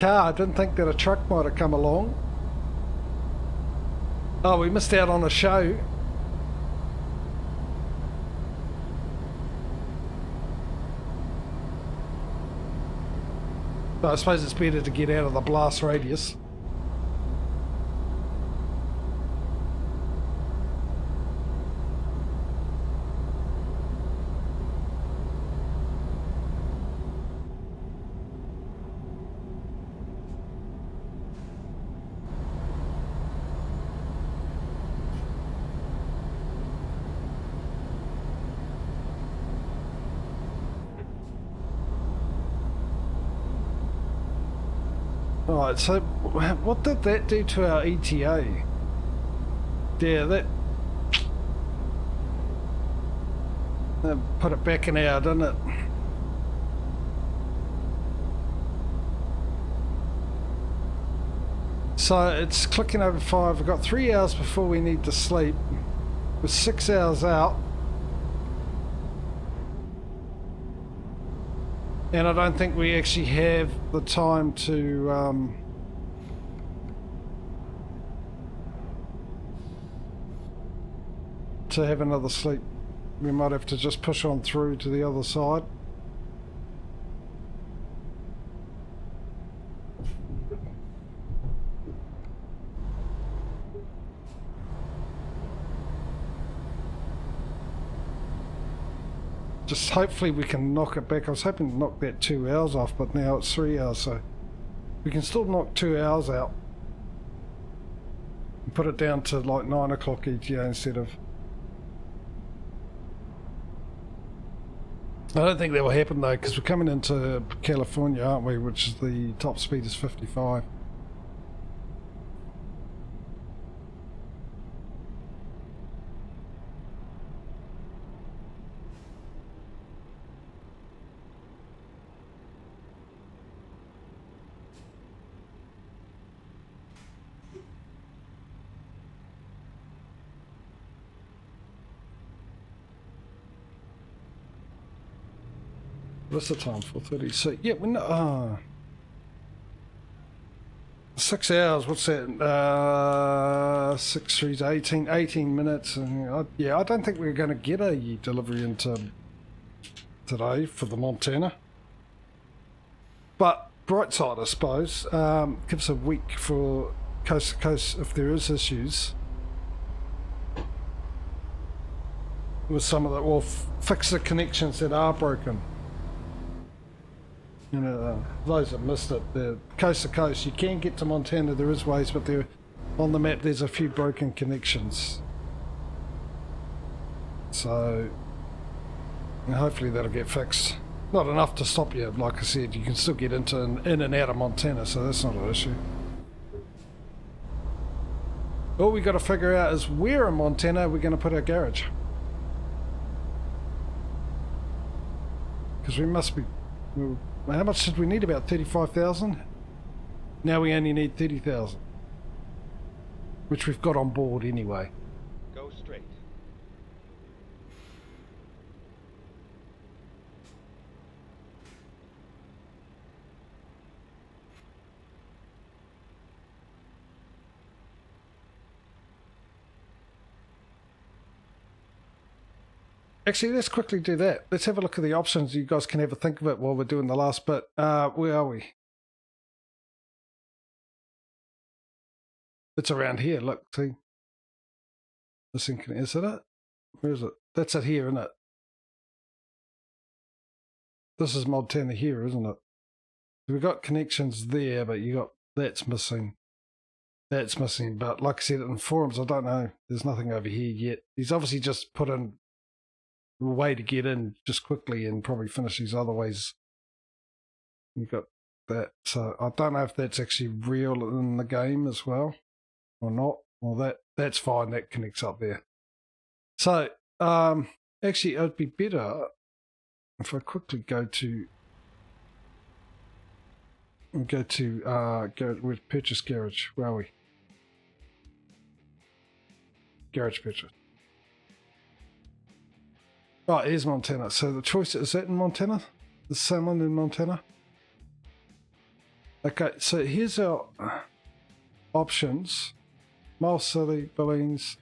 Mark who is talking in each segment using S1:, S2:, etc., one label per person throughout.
S1: car. I didn't think that a truck might have come along. Oh, we missed out on a show. But I suppose it's better to get out of the blast radius. Alright, so what did that do to our ETA? Yeah, that put it back an hour, didn't it? So it's clicking over 5. We've got 3 hours before we need to sleep. We're 6 hours out. And I don't think we actually have the time to have another sleep. We might have to just push on through to the other side. Just hopefully we can knock it back. I was hoping to knock that 2 hours off, but now it's 3 hours, so we can still knock 2 hours out and put it down to like 9 o'clock ETA instead of... I don't think that will happen though, because we're coming into California, aren't we, which is the top speed is 55. What's the time? 4:30. So yeah, we're not. 6 hours. What's that? 6 3 18 minutes. And yeah, I don't think we're going to get a delivery into today for the Montana. But bright side, I suppose, gives a week for coast to coast if there is issues with some of the, or fix the connections that are broken. You know, those that missed it, the coast to coast, you can get to Montana, there is ways, but there on the map there's a few broken connections. So hopefully that'll get fixed. Not enough to stop you, like I said, you can still get into in and out of Montana, so that's not an issue. All we got to figure out is where in Montana we're going to put our garage. Because we must be... How much did we need? About 35,000? Now we only need 30,000. Which we've got on board anyway.
S2: Go straight.
S1: Actually, let's quickly do that. Let's have a look at the options. You guys can have a think of it while we're doing the last bit. Where are we? It's around here. Look, see. Is it? Where is it? That's it here, isn't it? This is Montana here, isn't it? We've got connections there, but you got that's missing. That's missing. But like I said in the forums, I don't know. There's nothing over here yet. He's obviously just put in a way to get in just quickly and probably finish these other ways. You got that. So I don't know if that's actually real in the game as well or not. Well, that's fine. That connects up there. So actually, it would be better if I quickly go to with purchase garage. Where are we? Garage purchase. Oh, here's Montana. So the choice is that in Montana? Is someone in Montana? Okay, so here's our options. Miles City, Billings,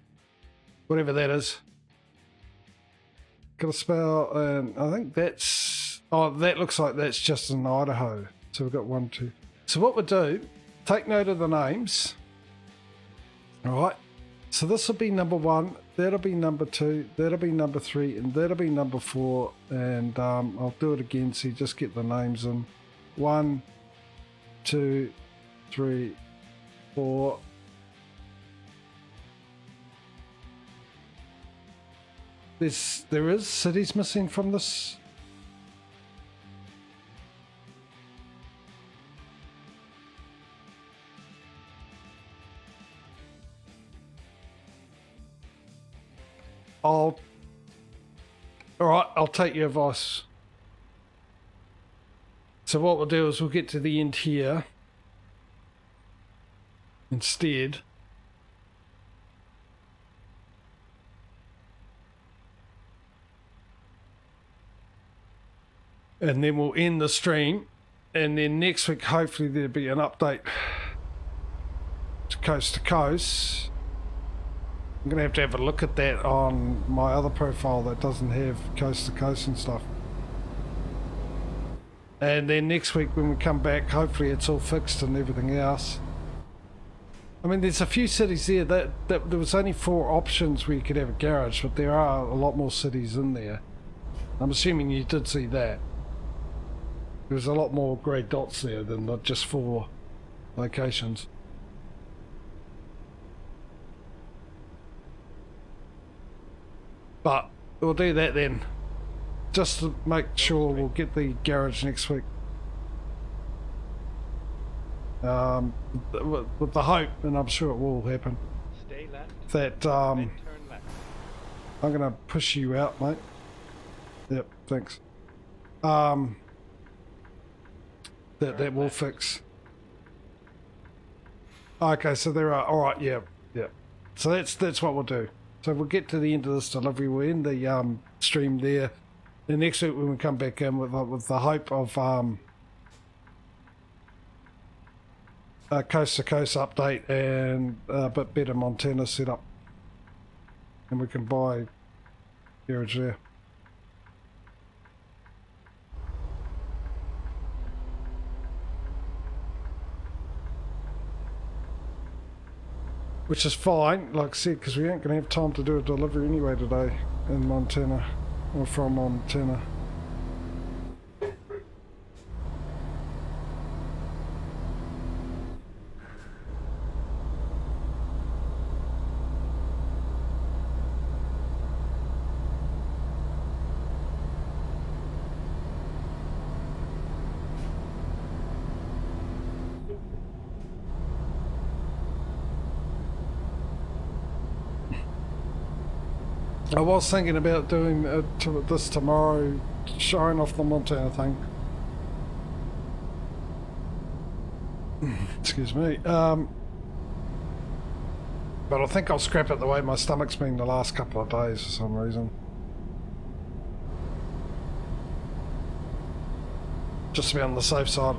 S1: whatever that is. Got a spell, and I think that's... Oh, that looks like that's just in Idaho. So we've got 1, 2. So what we'll do, take note of the names. All right. So this will be number 1, that'll be number 2, that'll be number 3, and that'll be number 4. And I'll do it again so you just get the names in. 1, 2, 3, 4. There is cities missing from this. All right, I'll take your advice. So what we'll do is we'll get to the end here instead. And then we'll end the stream, and then next week hopefully there'll be an update to coast. I'm going to have a look at that on my other profile that doesn't have coast to coast and stuff. And then next week when we come back, hopefully it's all fixed and everything else. I mean, there's a few cities there that there was only 4 options where you could have a garage, but there are a lot more cities in there. I'm assuming you did see that. There's a lot more grey dots there than not just 4 locations. But we'll do that then. Just to make sure we'll get the garage next week. With the hope, and I'm sure it will happen,
S2: Stay left,
S1: that
S2: then turn left.
S1: I'm going to push you out, mate. Yep, thanks. That will fix. Okay, so there are... Alright, yeah. So that's what we'll do. So we'll get to the end of this delivery. We'll end the stream there. The next week when we come back in with the hope of a coast-to-coast update and a bit better Montana setup. And we can buy garage there. Which is fine, like I said, because we ain't going to have time to do a delivery anyway today in Montana, or from Montana. I was thinking about doing this tomorrow, showing off the Montana thing. Excuse me. But I think I'll scrap it the way my stomach's been the last couple of days for some reason. Just to be on the safe side.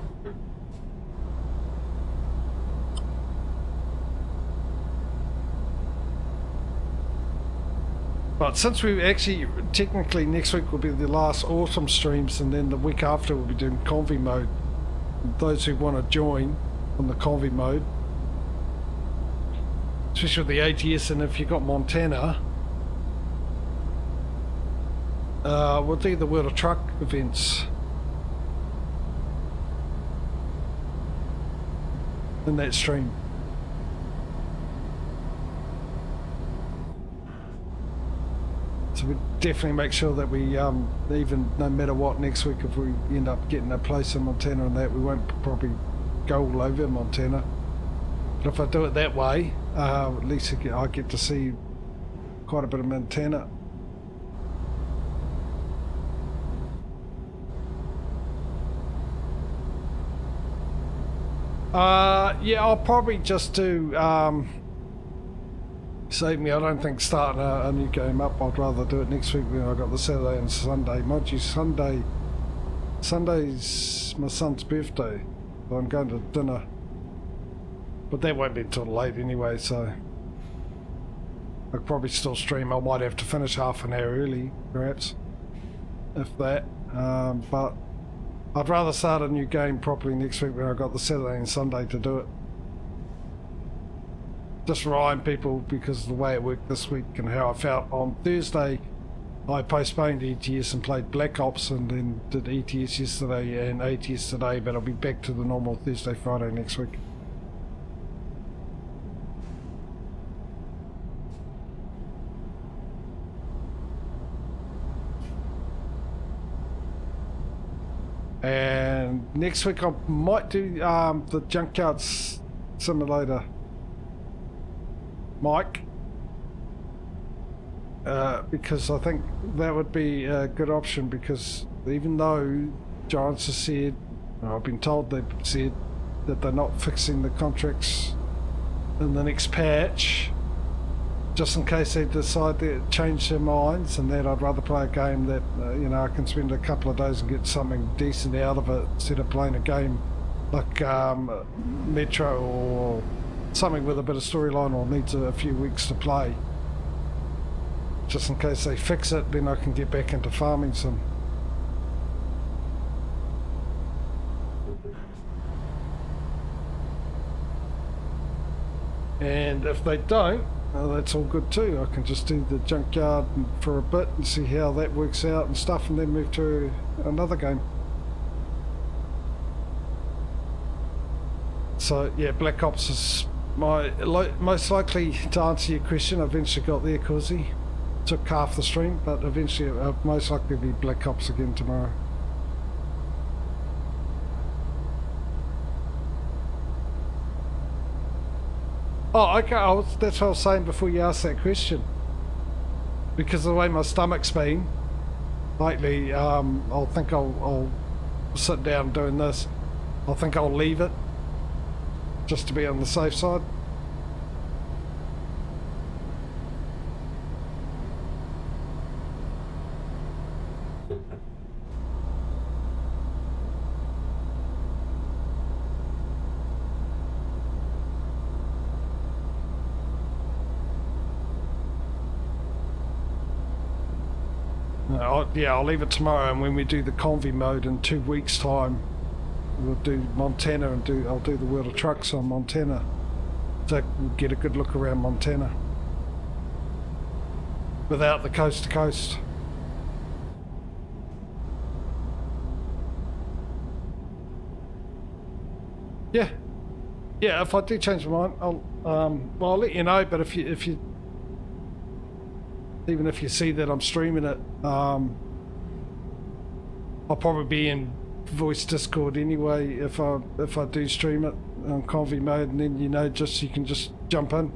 S1: But since we actually, technically next week will be the last autumn streams, and then the week after we'll be doing convy mode. Those who want to join on the convy mode, especially with the ATS, and if you've got Montana, we'll do the World of Truck events in that stream. So we definitely make sure that we, even no matter what next week, if we end up getting a place in Montana and that, we won't probably go all over Montana. But if I do it that way, at least I get to see quite a bit of Montana. Yeah, I'll probably just do... Save me, I don't think starting a new game up. I'd rather do it next week when I got the Saturday and Sunday. Mind you, Sunday's my son's birthday. I'm going to dinner. But that won't be until late anyway, so I'll probably still stream. I might have to finish half an hour early, perhaps, if that. But I'd rather start a new game properly next week when I've got the Saturday and Sunday to do it. Just remind people, because of the way it worked this week and how I felt on Thursday, I postponed ETS and played Black Ops and then did ETS yesterday and ATS today, but I'll be back to the normal Thursday, Friday next week. And next week I might do the Junkyard Simulator, Mike, because I think that would be a good option, because even though Giants have said, I've been told they've said that they're not fixing the contracts in the next patch, just in case they decide to change their minds, and that I'd rather play a game that you know, I can spend a couple of days and get something decent out of it instead of playing a game like Metro or something with a bit of storyline or needs a few weeks to play. Just in case they fix it, then I can get back into farming some. And if they don't, that's all good too. I can just do the Junkyard for a bit and see how that works out and stuff, and then move to another game. So yeah, Black Ops is my most likely to answer your question. I eventually got there, Causey. Took half the stream, but eventually I'll most likely be Black Ops again tomorrow. Oh, okay. That's what I was saying before you asked that question. Because of the way my stomach's been lately, I'll think I'll sit down doing this. I think I'll leave it just to be on the safe side. Yeah, I'll leave it tomorrow, and when we do the Convy mode in 2 weeks' time, we'll do Montana and I'll do the World of Trucks on Montana, so we'll get a good look around Montana without the coast to coast. Yeah, if I do change my mind, I'll let you know. But if you even if you see that I'm streaming it, I'll probably be in voice Discord anyway if I do stream it on Convy mode, and then you can just jump in.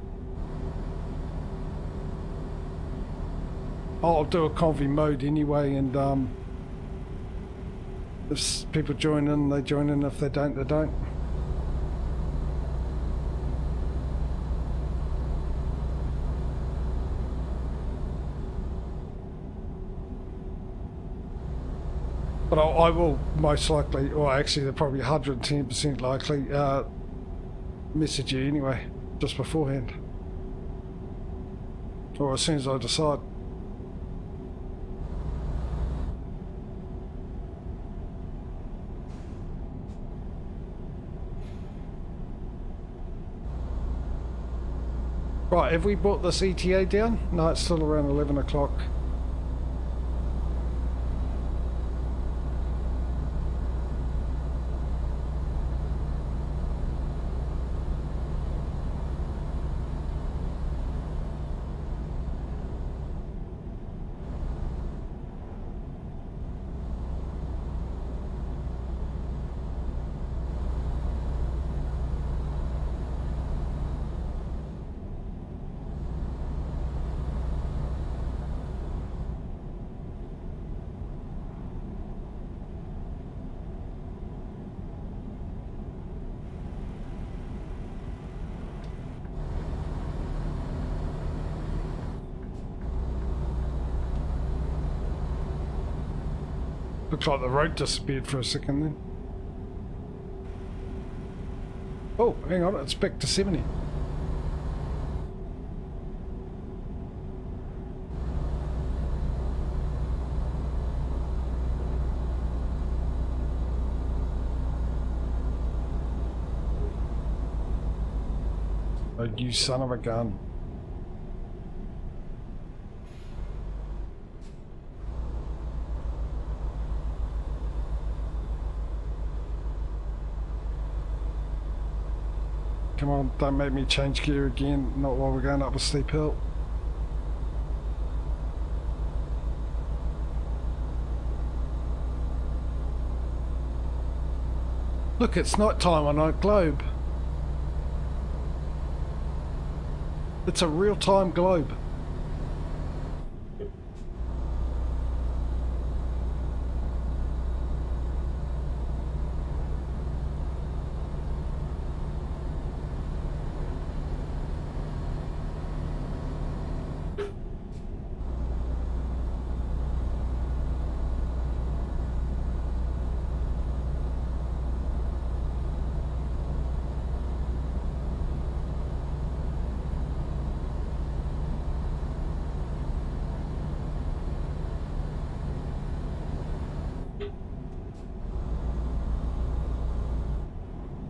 S1: I'll do a Convy mode anyway, and if people join in, they join in. If they don't, they don't. But I will most likely, or actually they're probably 110% likely, message you anyway, just beforehand. Or as soon as I decide. Right, have we brought this ETA down? No, it's still around 11 o'clock. Looks like the road disappeared for a second then. Oh, hang on, it's back to 70. Oh, you son of a gun. Come on, don't make me change gear again, not while we're going up a steep hill. Look, it's night time on our globe. It's a real-time globe.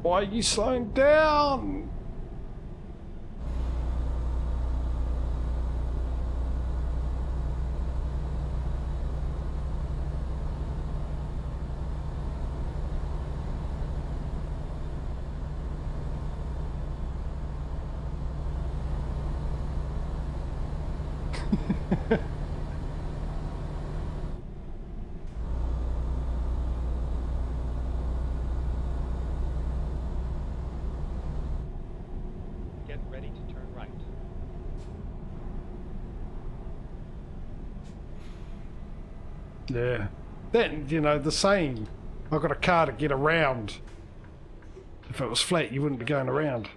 S1: Why are you slowing down? Yeah. Then, you know, the saying, I've got a car to get around. If it was flat, you wouldn't be going around.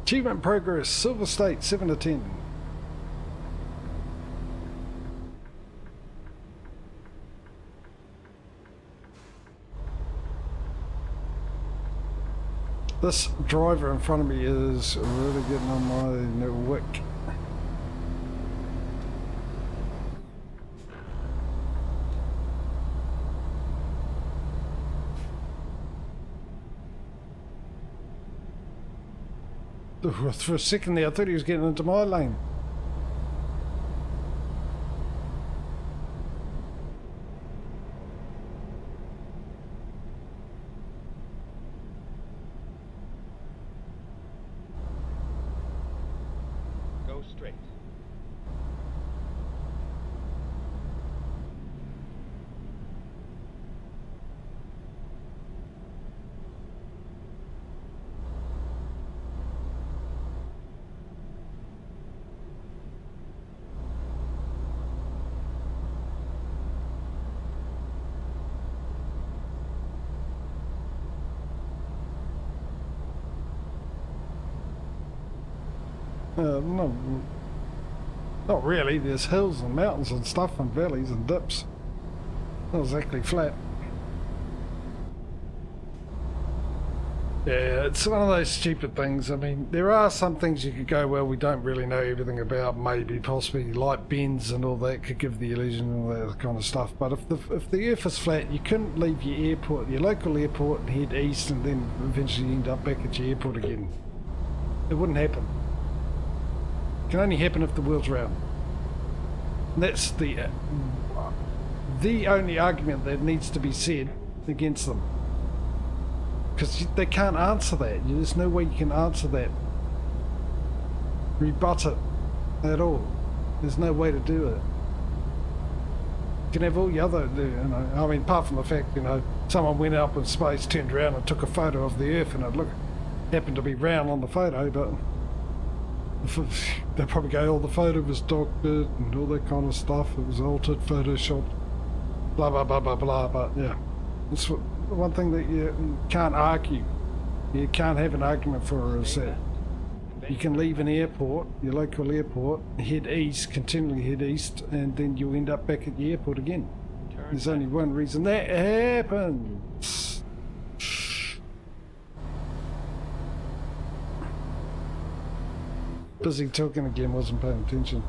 S1: Achievement progress, Silver State, 7 to 10. This driver in front of me is really getting on my wick. For a second there, I thought he was getting into my lane. No, not really. There's hills and mountains and stuff and valleys and dips. Not exactly flat. Yeah, it's one of those stupid things. I mean, there are some things you could go, well, we don't really know everything about, maybe, possibly, light bends and all that could give the illusion and all that kind of stuff. But if the earth is flat, you couldn't leave your airport, your local airport, and head east and then eventually end up back at your airport again. It wouldn't happen. It can only happen if the world's round. And that's the only argument that needs to be said against them. Because they can't answer that. There's no way you can answer that. Rebut it at all. There's no way to do it. You can have all the other, you know, I mean, apart from the fact, you know, someone went up in space, turned around and took a photo of the Earth and it happened to be round on the photo, but they'll probably go, oh, the photo was doctored and all that kind of stuff. It was altered, photoshopped, blah, blah, blah, blah, blah, but yeah. It's one thing that you can't argue. You can't have an argument for is that you can leave an airport, your local airport, head east, continually head east, and then you end up back at the airport again. There's only one reason that happens. Busy talking again, wasn't paying attention.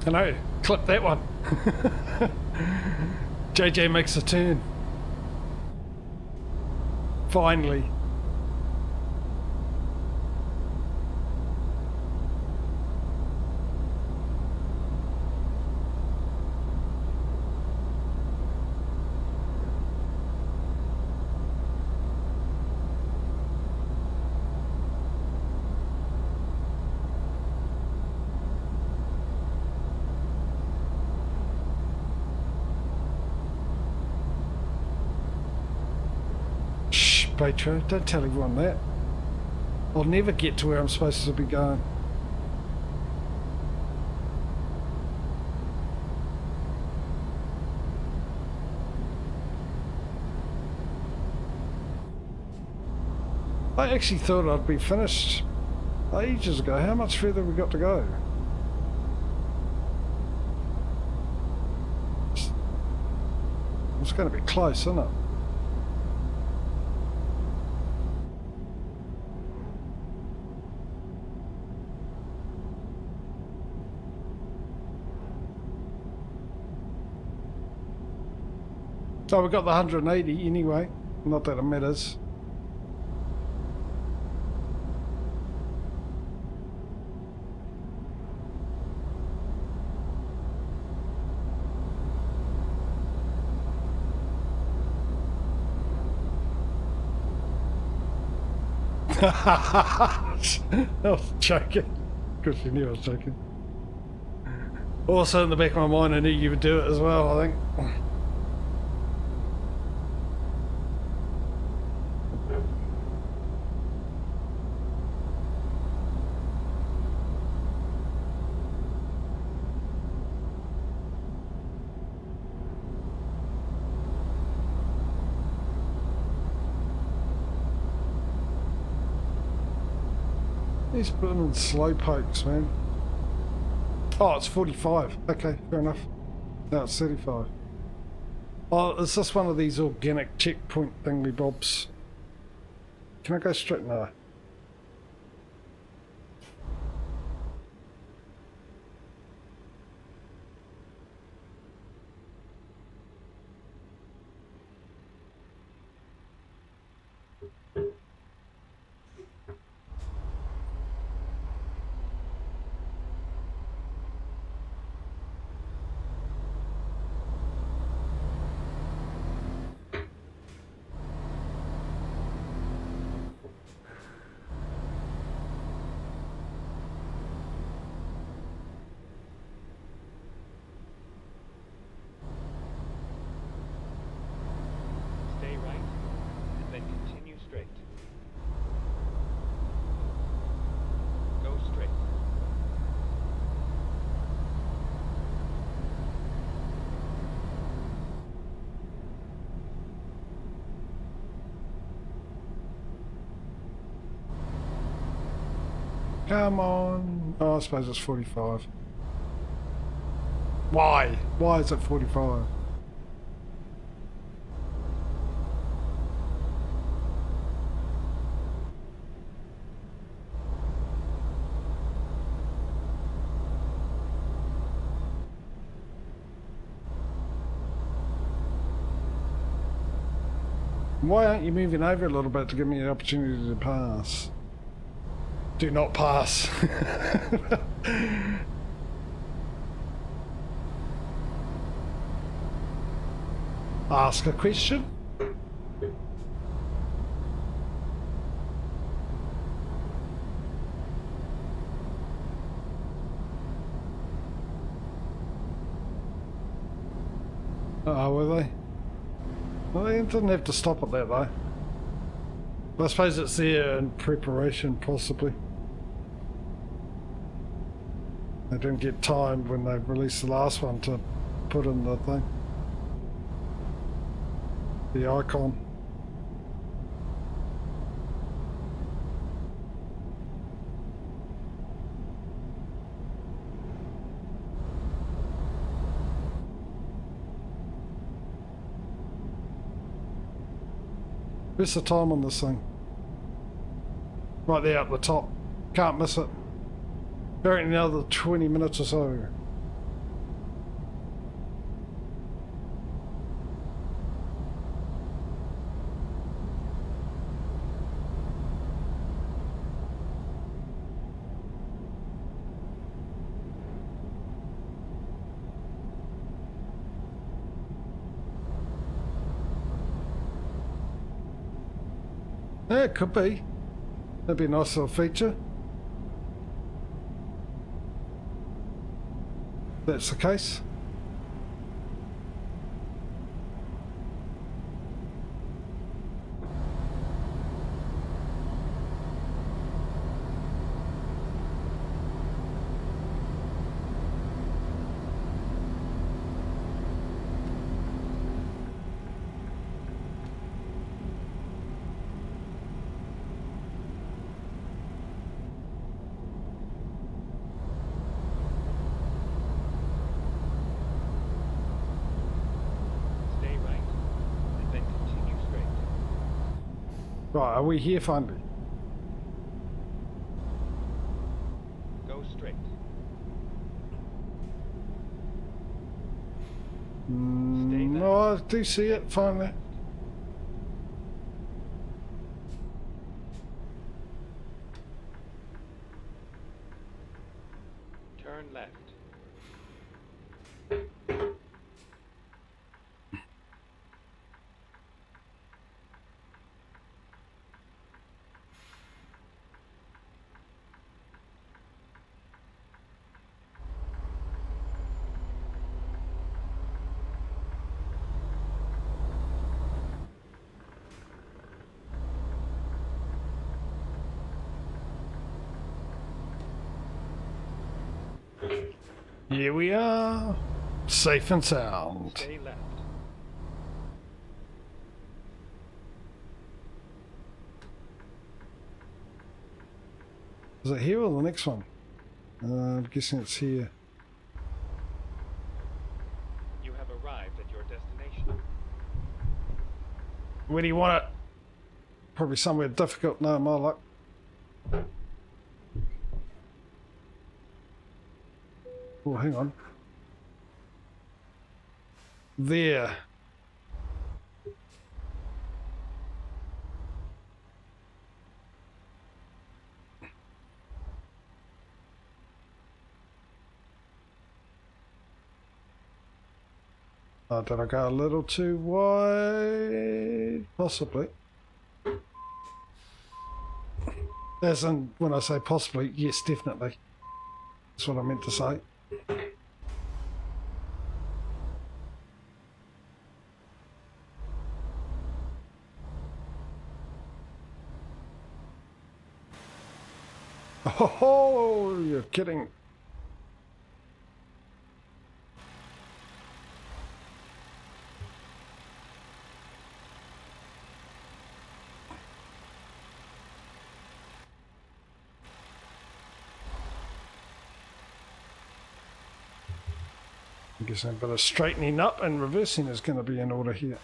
S1: I know, clip that one. JJ makes a turn. Finally. Petro, don't tell everyone that. I'll never get to where I'm supposed to be going. I actually thought I'd be finished ages ago. How much further have we got to go? It's going to be close, isn't it? So we got the 180 anyway, not that it matters. I was joking. Because you knew I was joking. Also in the back of my mind I knew you would do it as well, I think. These blooming slow pokes, man. Oh, it's 45. Okay, fair enough. No, it's 35. Oh, is this one of these organic checkpoint thingy bobs? Can I go straight? No. Come on. Oh, I suppose it's 45. Why? Why is it 45? Why aren't you moving over a little bit to give me the opportunity to pass? Do not pass. Ask a question. Oh, were they? Well, they didn't have to stop at that though. I suppose it's there in preparation, possibly. They didn't get timed when they released the last one to put in the thing. The icon. Where's the time on this thing? Right there at the top. Can't miss it. Apparently another 20 minutes or so. Yeah, it could be. That'd be a nice little feature. If that's the case. Right, are we here finally?
S2: Go straight.
S1: No, I do see it finally.
S2: Turn left.
S1: Here we are, safe and sound.
S2: Stay left.
S1: Is it here or the next one? I'm guessing it's here.
S2: You have arrived at your destination.
S1: Where do you want it? Probably somewhere difficult. No, my luck. Oh, hang on. There. Oh, did I go a little too wide? Possibly. As in, when I say possibly, yes, definitely. That's what I meant to say. Oh, you're kidding. I guess a bit of straightening up and reversing is going to be in order here.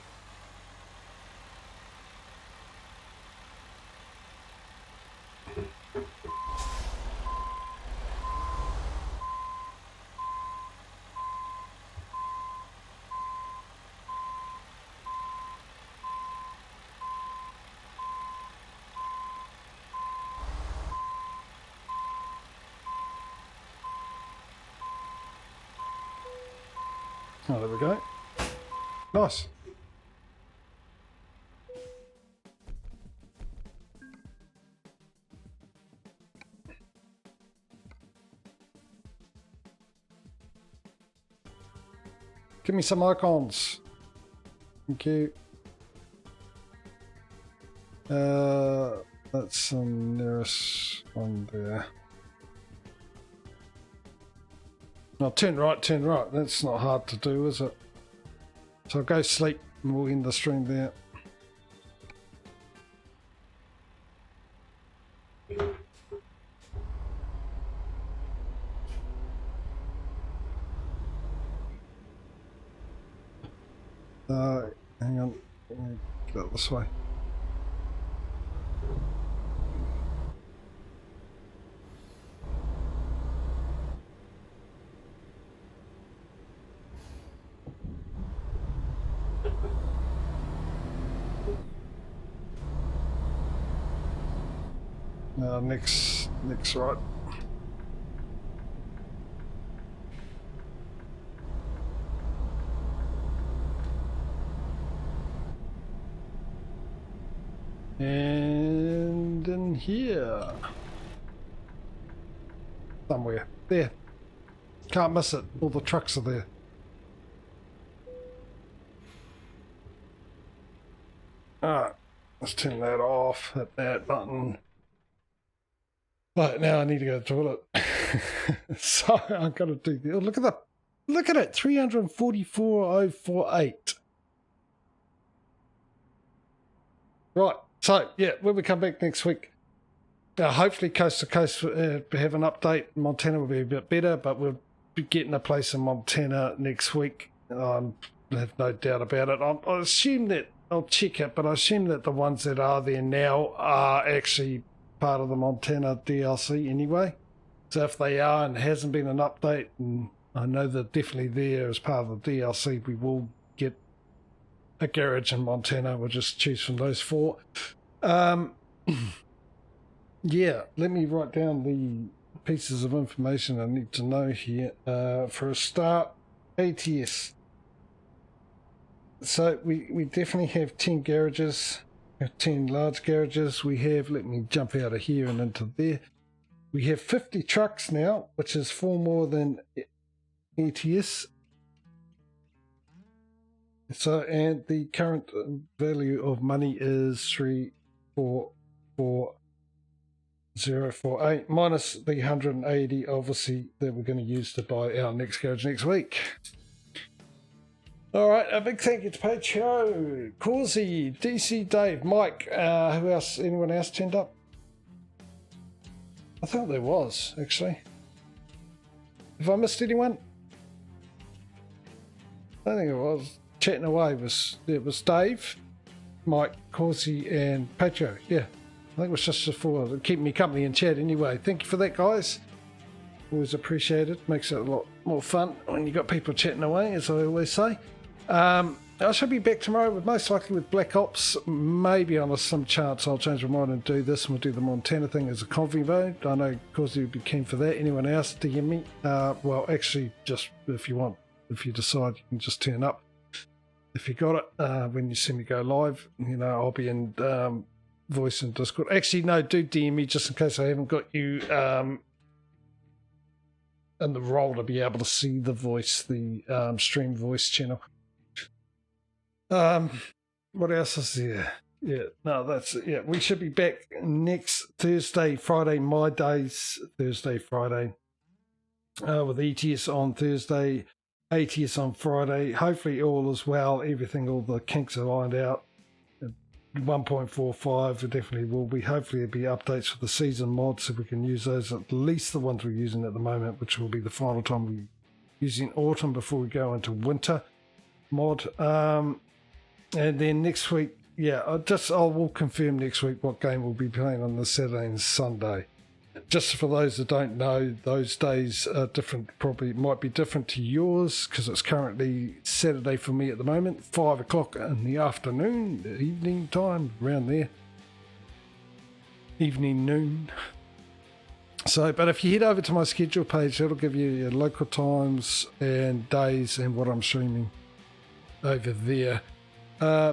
S1: Oh, there we go. Nice. Give me some icons. Thank you. That's the nearest one there. Now turn right, turn right. That's not hard to do, is it? So I'll go sleep and we'll end the stream there. Hang on, get out this way. Next right. And in here. Somewhere. There. Can't miss it. All the trucks are there. Alright. Let's turn that off. Hit that button. Right, now I need to go to the toilet. So I'm gonna do the look at it, 344,048. Right, so yeah, when we come back next week, hopefully coast to coast have an update. Montana will be a bit better, but we'll be getting a place in Montana next week. I have no doubt about it. I assume that I'll check it, but I assume that the ones that are there now are actually part of the Montana DLC anyway. So if they are and hasn't been an update, and I know they're definitely there as part of the DLC, we will get a garage in Montana. We'll just choose from those four. Yeah, let me write down the pieces of information I need to know here. For a start, ATS. So we definitely have 10 garages. 10 large garages. We have, let me jump out of here and into there. We have 50 trucks now, which is 4 more than ATS. So, and the current value of money is 344,048 minus the 180, obviously, that we're going to use to buy our next garage next week. All right, a big thank you to Patcho, Causey, DC Dave, Mike. Who else? Anyone else turned up? I thought there was, actually. Have I missed anyone? I think it was. Chatting away it was Dave, Mike, Causey, and Patcho. Yeah, I think it was just four. Keeping me company in chat anyway. Thank you for that, guys. Always appreciated. Makes it a lot more fun when you got people chatting away, as I always say. I should be back tomorrow, most likely with Black Ops. Maybe on some chance I'll change my mind and do this, and we'll do the Montana thing as a convoy mode. I know Causey would be keen for that. Anyone else DM me? Well, actually, just if you want, if you decide, you can just turn up. If you got it, when you see me go live, I'll be in voice and Discord. Actually, no, do DM me just in case I haven't got you in the role to be able to see the voice, the stream voice channel. What else is there? Yeah, no, that's it. Yeah, we should be back next Thursday, Friday, my days, Thursday, Friday, with ETS on Thursday, ATS on Friday. Hopefully all is well, everything, all the kinks are lined out. 1.45 definitely will be. Hopefully there'll be updates for the season mods so we can use those, at least the ones we're using at the moment, which will be the final time we're using autumn before we go into winter mod. And then next week, yeah, I will confirm next week what game we'll be playing on the Saturday and Sunday. Just for those that don't know, those days are different, probably might be different to yours, because it's currently Saturday for me at the moment, 5 o'clock in the afternoon, the evening time, around there. Evening, noon. So, but if you head over to my schedule page, that'll give you your local times and days and what I'm streaming over there.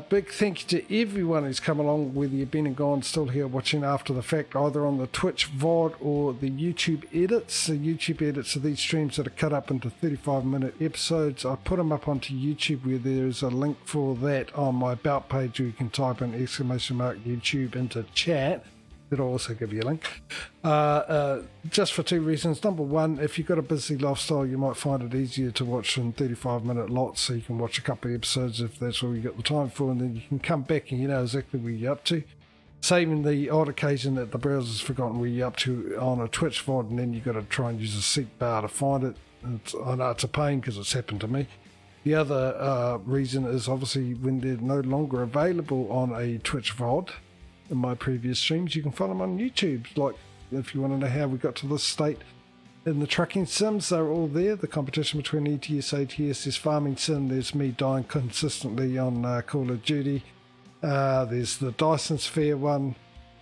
S1: Big thank you to everyone who's come along, whether you've been and gone, still here watching after the fact, either on the Twitch VOD or the YouTube edits. The YouTube edits are these streams that are cut up into 35-minute episodes. I put them up onto YouTube, where there's a link for that on my About page, where you can type in !YouTube into chat. It'll also give you a link. Just for two reasons. Number one, if you've got a busy lifestyle, you might find it easier to watch in 35-minute lots, so you can watch a couple of episodes if that's all you got the time for, and then you can come back and you know exactly where you're up to. Saving the odd occasion that the browser's forgotten where you're up to on a Twitch VOD, and then you've got to try and use a seek bar to find it. I know it's a pain because it's happened to me. The other reason is obviously when they're no longer available on a Twitch VOD in my previous streams, you can find them on YouTube. Like if you want to know how we got to this state in the trucking sims, they're all there. The competition between ATS, there's farming sim, there's me dying consistently on Call of Duty, there's the Dyson Sphere one,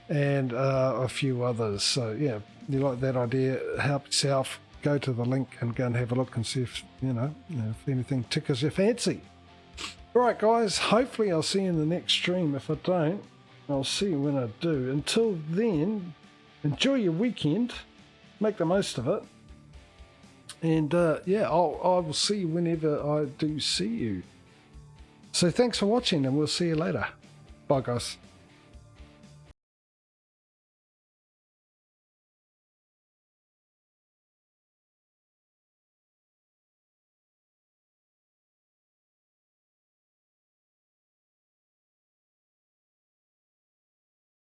S1: and a few others. So yeah, you like that idea, help yourself. Go to the link and go and have a look and see if if anything tickles your fancy. Alright guys, hopefully I'll see you in the next stream. If I don't, I'll see you when I do. Until then, enjoy your weekend, make the most of it, and I will see you whenever I do see you. So thanks for watching, and we'll see you later. Bye guys.